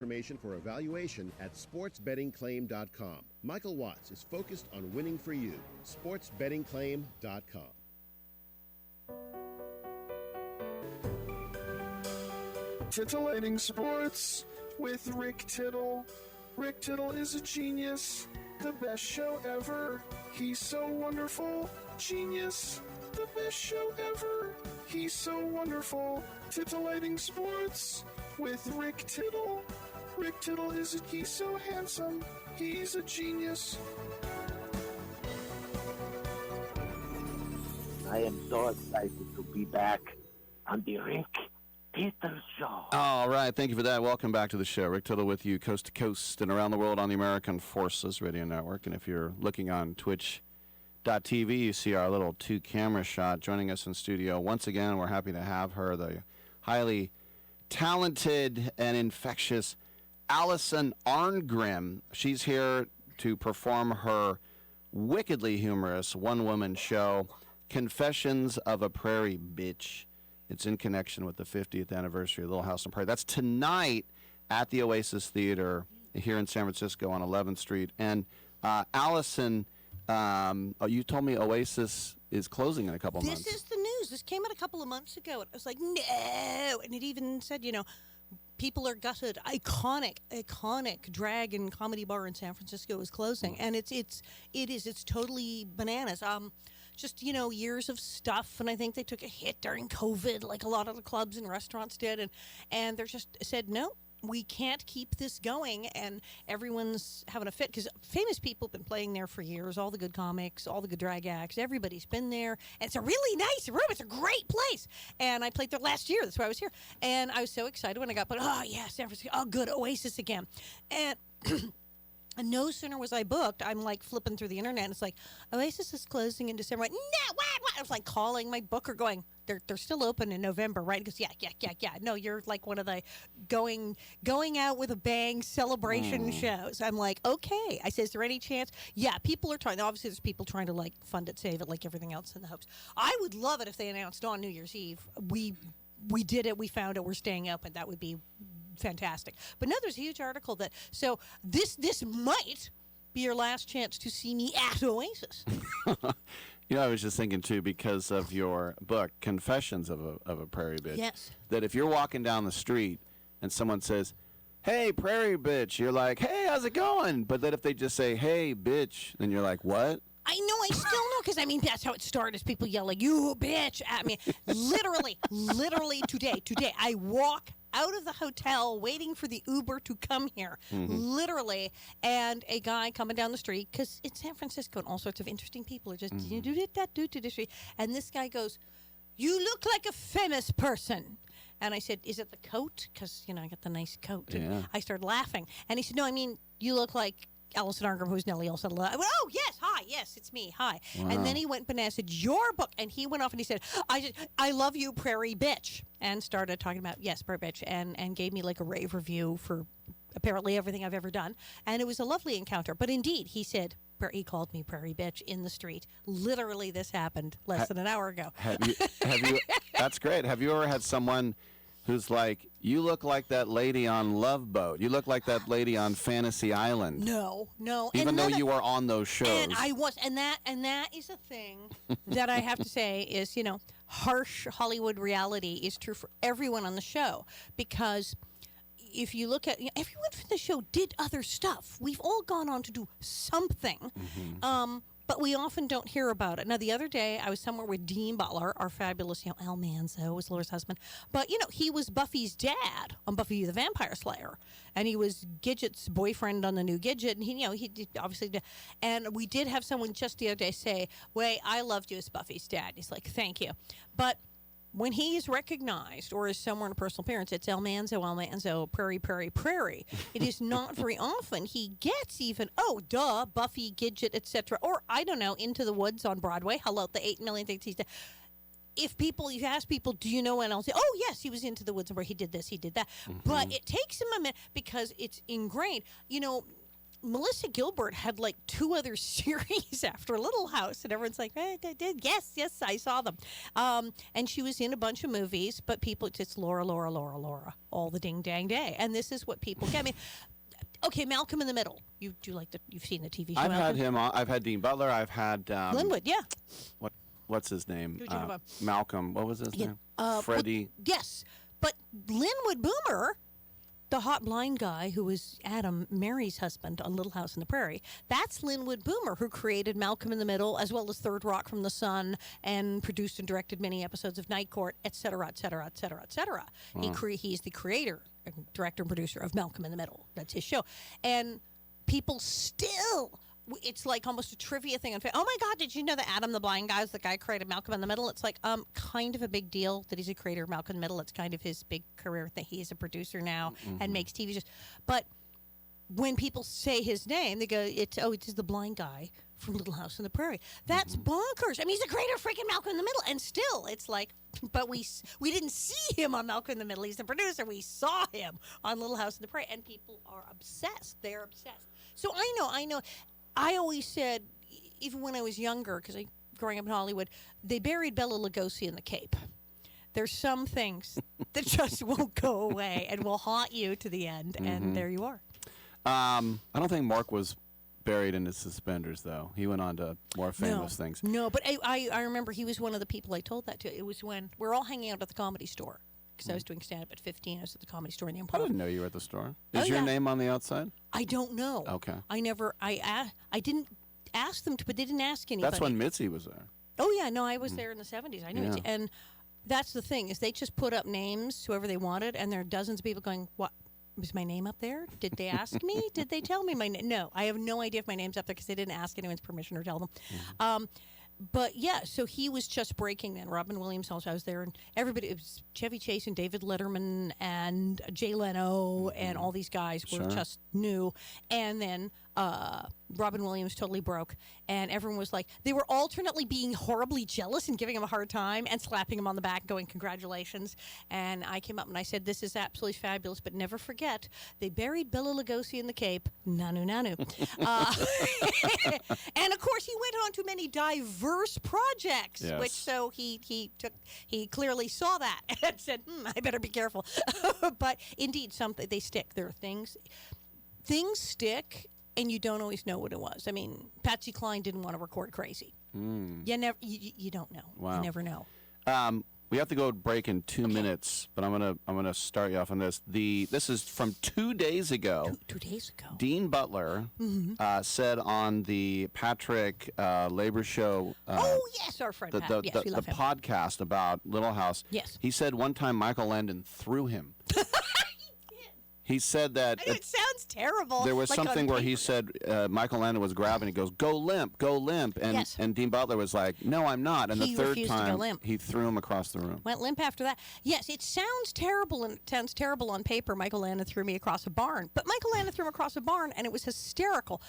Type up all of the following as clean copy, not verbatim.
Information for evaluation at sportsbettingclaim.com. Michael Watts is focused on winning for you. sportsbettingclaim.com. Titillating Sports with Rick Tittle. Rick Tittle is a genius, the best show ever. He's so wonderful, genius, the best show ever. He's so wonderful. Titillating Sports with Rick Tittle. Rick Tittle he's so handsome, he's a genius. I am so excited to be back on the Rick Tittle Show. All right, thank you for that. Welcome back to the show. Rick Tittle with you coast to coast and around the world on the American Forces Radio Network. And if you're looking on twitch.tv, you see our little two-camera shot. Joining us in studio once again, we're happy to have her, the highly talented and infectious Alison Arngrim. She's here to perform her wickedly humorous one-woman show, Confessions of a Prairie Bitch. It's in connection with the 50th anniversary of Little House on Prairie. That's tonight at the Oasis Theater here in San Francisco on 11th Street. And Alison, you told me Oasis is closing in a couple months. This is the news. This came out a couple of months ago. It was like, no. And it even said, people are gutted. Iconic drag and comedy bar in San Francisco is closing, and it's totally bananas. Just years of stuff, and I think they took a hit during COVID, like a lot of the clubs and restaurants did, and they're just said no. We can't keep this going, and everyone's having a fit because famous people have been playing there for years. All the good comics, all the good drag acts, everybody's been there. And it's a really nice room. It's a great place. And I played there last year. That's why I was here. And I was so excited when I got, oh, yeah, San Francisco. Oh, good, Oasis again. And no sooner was I booked, I'm like flipping through the internet, and it's like, Oasis is closing in December. I'm like, no, what? I was like calling my booker going, they're still open in November, right? He goes, yeah. No, you're like one of the going out with a bang celebration shows. I'm like, okay. I said, is there any chance? Yeah, people are trying. Obviously, there's people trying to like fund it, save it, like everything else in the hopes. I would love it if they announced on New Year's Eve, we did it, we found it, we're staying open. That would be fantastic. But no, there's a huge article that, so this might be your last chance to see me at Oasis. I was just thinking, too, because of your book, Confessions of a Prairie Bitch, yes, that if you're walking down the street and someone says, hey, Prairie Bitch, you're like, hey, how's it going? But that if they just say, hey, bitch, then you're like, what? I know, I still know, because, that's how it started, is people yell like, you bitch, at me. literally today, I walk out of the hotel waiting for the Uber to come here, literally, and a guy coming down the street, because it's San Francisco and all sorts of interesting people are just do the street, and this guy goes, you look like a famous person. And I said, is it the coat? Because, I got the nice coat. And I started laughing. And he said, no, you look like Alison Arngrim, who's Nellie, also. I went, oh, yes, hi, yes, it's me, hi. Wow. And then he went bananas, said, your book. And he went off and he said, I love you, Prairie Bitch. And started talking about, yes, Prairie Bitch, and gave me like a rave review for apparently everything I've ever done. And it was a lovely encounter. But indeed, he said, he called me Prairie Bitch in the street. Literally, this happened less than an hour ago. Have you? That's great. Have you ever had someone who's like, you look like that lady on Love Boat. You look like that lady on Fantasy Island. No. Even though you were on those shows. And I was. And that is a thing that I have to say is, harsh Hollywood reality is true for everyone on the show. Because if you look at, everyone from the show did other stuff. We've all gone on to do something. But we often don't hear about it. Now, the other day, I was somewhere with Dean Butler, our fabulous, Al Manzo was Laura's husband. But, he was Buffy's dad on Buffy the Vampire Slayer. And he was Gidget's boyfriend on the new Gidget. And, he did, obviously, and we did have someone just the other day say, wait, I loved you as Buffy's dad. He's like, thank you. But when he is recognized or is somewhere in a personal appearance, it's El Manzo, Prairie. It is not very often he gets even, Buffy, Gidget, etc. Or, I don't know, Into the Woods on Broadway. Hello, the 8 million things he's done. If you ask people, do you know, and I'll say, oh, yes, he was Into the Woods where he did this, he did that. But it takes him a minute because it's ingrained. Melissa Gilbert had like 2 other series after Little House, and everyone's like, yes, I saw them. And she was in a bunch of movies, but people just Laura, all the ding dang day. And this is what people get. I mean, okay, Malcolm in the Middle. You've seen the TV show. I've Malcolm? had him on. I've had Dean Butler. I've had Linwood, yeah. What's his name? Who'd you have on? Malcolm. What was his name? Freddie. Well, yes, but Linwood Boomer, the hot blind guy who was Adam, Mary's husband on Little House on the Prairie, that's Linwood Boomer, who created Malcolm in the Middle, as well as Third Rock from the Sun, and produced and directed many episodes of Night Court, et cetera, et cetera, et cetera, et cetera. He's the creator, director, and producer of Malcolm in the Middle. That's his show. And people still... It's like almost a trivia thing. Oh my God, did you know that Adam the blind guy is the guy who created Malcolm in the Middle? It's like kind of a big deal that he's a creator of Malcolm in the Middle. It's kind of his big career thing. He is a producer now and makes TV shows. But when people say his name, they go, it's the blind guy from Little House on the Prairie. That's bonkers. I mean, he's the creator of freaking Malcolm in the Middle. And still, it's like, but we didn't see him on Malcolm in the Middle. He's the producer. We saw him on Little House on the Prairie. And people are obsessed. They're obsessed. So I know. I always said, even when I was younger, because growing up in Hollywood, they buried Bela Lugosi in the Cape. There's some things that just won't go away and will haunt you to the end, and there you are. I don't think Mark was buried in his suspenders, though. He went on to more famous things. No, but I remember he was one of the people I told that to. It was when we're all hanging out at the Comedy Store. Because I was doing stand-up at 15. I was at the Comedy Store in the Improv. I didn't know you were at the store. Is your name on the outside? I don't know. Okay. I didn't ask them to, but they didn't ask anybody. That's when Mitzi was there. Oh, yeah. No, I was there in the 70s. I knew Mitzi. And that's the thing, is they just put up names, whoever they wanted, and there are dozens of people going, what? Was my name up there? Did they ask me? Did they tell me my name? No, I have no idea if my name's up there because they didn't ask anyone's permission or tell them. But yeah, so he was just breaking then. Robin Williams also, I was there, and everybody, it was Chevy Chase and David Letterman and Jay Leno and all these guys were just new. And then Robin Williams totally broke, and everyone was like, they were alternately being horribly jealous and giving him a hard time and slapping him on the back going, congratulations. And I came up and I said, this is absolutely fabulous, but never forget, they buried Bela Lugosi in the Cape. Nanu. And of course, he went on to many diverse projects, which so he clearly saw that and said, I better be careful. But indeed, they stick. There are things stick, and you don't always know what it was. I mean, Patsy Cline didn't want to record Crazy. You don't know. Wow. You never know. We have to go to break in 2 minutes, but I'm gonna start you off on this. This is from 2 days ago. 2 days ago. Dean Butler said on the Patrick Labor Show. Oh yes, our friend Pat. Yes, we love him. Podcast about Little House. Yes. He said one time Michael Landon threw him. He said that... It sounds terrible. There was something where he said Michael Landon was grabbing, he goes, go limp. And Dean Butler was like, no, I'm not. And the third time, he threw him across the room. Went limp after that. Yes, it sounds terrible, and it sounds terrible on paper. Michael Landon threw me across a barn. But Michael Landon threw him across a barn, and it was hysterical.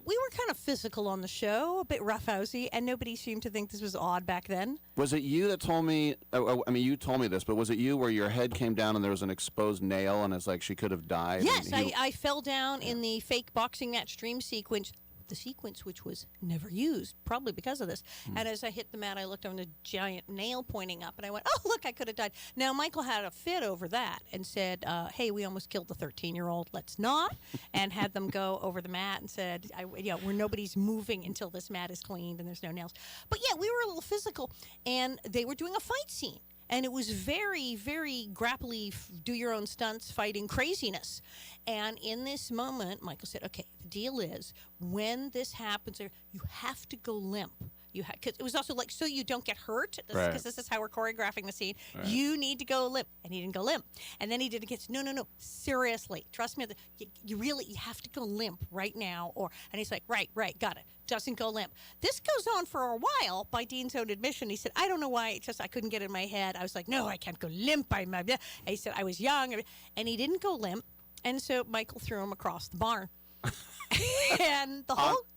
We were kind of physical on the show, a bit roughhousey, and nobody seemed to think this was odd back then. Was it you that told me, I mean, you told me this, but was it you where your head came down and there was an exposed nail and it's like she could have died? Yes, I fell down in the fake boxing match dream sequence, the sequence which was never used, probably because of this. And as I hit the mat, I looked on a giant nail pointing up, and I went, oh, look, I could have died. Now, Michael had a fit over that and said, hey, we almost killed the 13-year-old. Let's not. And had them go over the mat and said, where nobody's moving until this mat is cleaned and there's no nails. But, yeah, we were a little physical, and they were doing a fight scene. And it was very, very grapply, do-your-own-stunts fighting craziness. And in this moment, Michael said, okay, the deal is, when this happens, you have to go limp. Because it was also like, so you don't get hurt, because this is how we're choreographing the scene. Right. You need to go limp. And he didn't go limp. And then he did it again. No, seriously. Trust me. You have to go limp right now. And he's like, right, got it. Doesn't go limp. This goes on for a while, by Dean's own admission. He said, I don't know why, I couldn't get it in my head. I was like, no, I can't go limp. And he said, I was young. And he didn't go limp. And so Michael threw him across the barn. And the whole,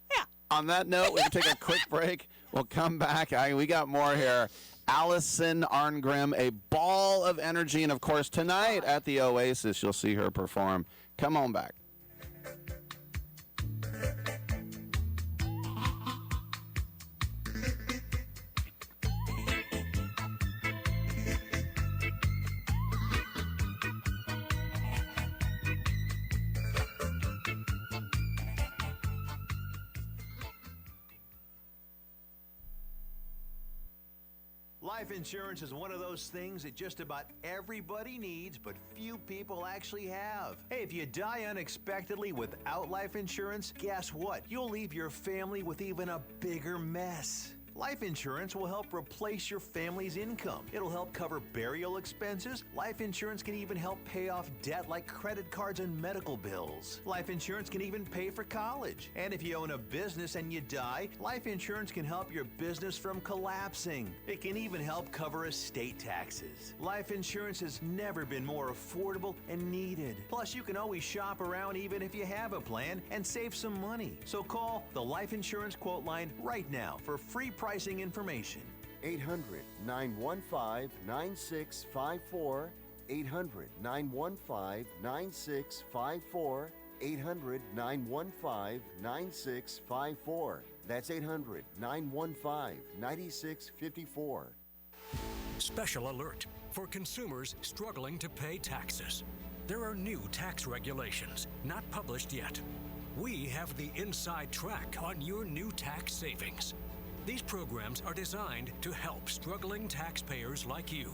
On that note, we're going to take a quick break. We'll come back. We got more here. Alison Arngrim, a ball of energy. And, of course, tonight at the Oasis, you'll see her perform. Come on back. Life insurance is one of those things that just about everybody needs, but few people actually have. Hey, if you die unexpectedly without life insurance, guess what? You'll leave your family with even a bigger mess. Life insurance will help replace your family's income. It'll help cover burial expenses. Life insurance can even help pay off debt like credit cards and medical bills. Life insurance can even pay for college. And if you own a business and you die, life insurance can help your business from collapsing. It can even help cover estate taxes. Life insurance has never been more affordable and needed. Plus, you can always shop around even if you have a plan and save some money. So call the Life Insurance Quote Line right now for free pricing information. 800-915-9654. 800-915-9654. 800-915-9654. That's 800-915-9654. Special alert for consumers struggling to pay taxes. There are new tax regulations, not published yet. We have the inside track on your new tax savings. These programs are designed to help struggling taxpayers like you.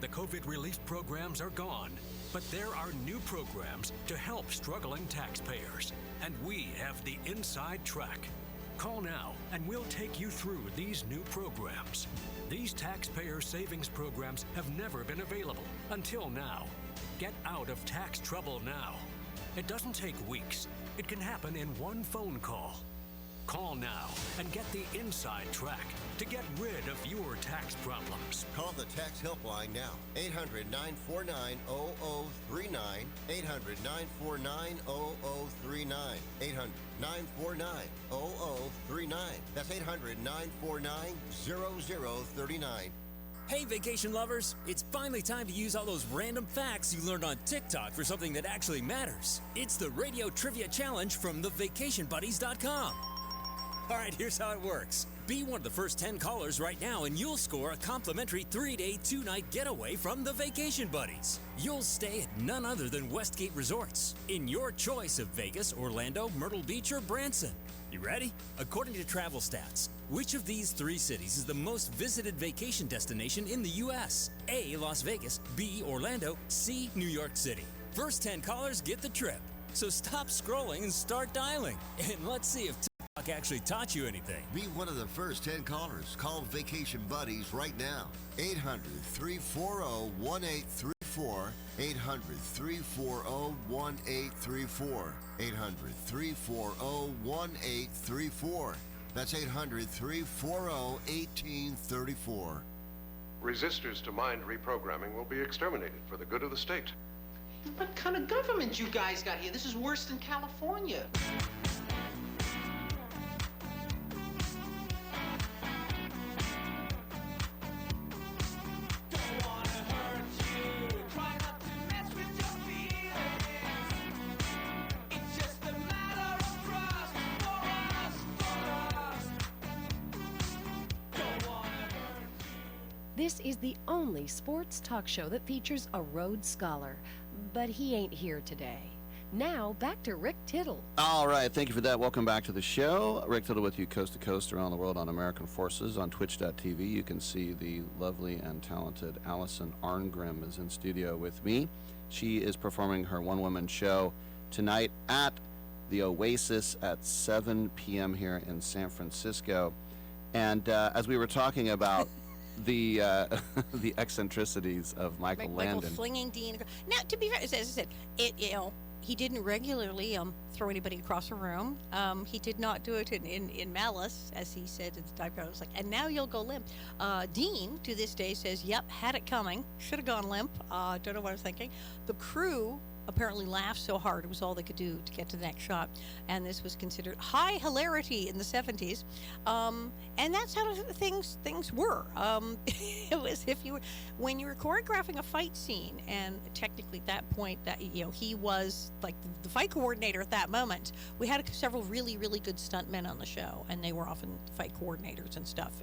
The COVID relief programs are gone, but there are new programs to help struggling taxpayers, and we have the inside track. Call now and we'll take you through these new programs. These taxpayer savings programs have never been available until now. Get out of tax trouble now. It doesn't take weeks. It can happen in one phone call. Call now and get the inside track to get rid of your tax problems. Call the tax helpline now. 800-949-0039. 800-949-0039. 800-949-0039. That's 800-949-0039. Hey, vacation lovers, it's finally time to use all those random facts you learned on TikTok for something that actually matters. It's the Radio Trivia Challenge from thevacationbuddies.com. All right, here's how it works. Be one of the first 10 callers right now and you'll score a complimentary 3-day, 2-night getaway from the Vacation Buddies. You'll stay at none other than Westgate Resorts in your choice of Vegas, Orlando, Myrtle Beach, or Branson. You ready? According to travel stats, which of these 3 cities is the most visited vacation destination in the U.S.? A, Las Vegas, B, Orlando, C, New York City. First 10 callers get the trip. So stop scrolling and start dialing. And let's see if TikTok actually taught you anything. Be one of the first 10 callers. Call Vacation Buddies right now. 800-340-1834. 800-340-1834. 800-340-1834. That's 800-340-1834. Resistors to mind reprogramming will be exterminated for the good of the state. What kind of government you guys got here? This is worse than California. This is the only sports talk show that features a Rhodes Scholar, but he ain't here today. Now, back to Rick Tittle. All right, thank you for that. Welcome back to the show. Rick Tittle with you coast to coast around the world on American Forces. On twitch.tv, you can see the lovely and talented Alison Arngrim is in studio with me. She is performing her one-woman show tonight at the Oasis at 7 p.m. here in San Francisco. And as we were talking about the eccentricities of Michael Landon. Flinging Dean. Now, to be fair, as I said, he didn't regularly throw anybody across a room. He did not do it in malice, as he said at the time. I was like, and now you'll go limp. Dean, to this day, says, yep, had it coming. Should have gone limp. Don't know what I was thinking. The crew apparently laughed so hard it was all they could do to get to the next shot, and this was considered high hilarity in the 70s, and that's how things were. It was when you were choreographing a fight scene, and technically at that point that he was like the fight coordinator at that moment. We had several really good stuntmen on the show, and they were often fight coordinators and stuff.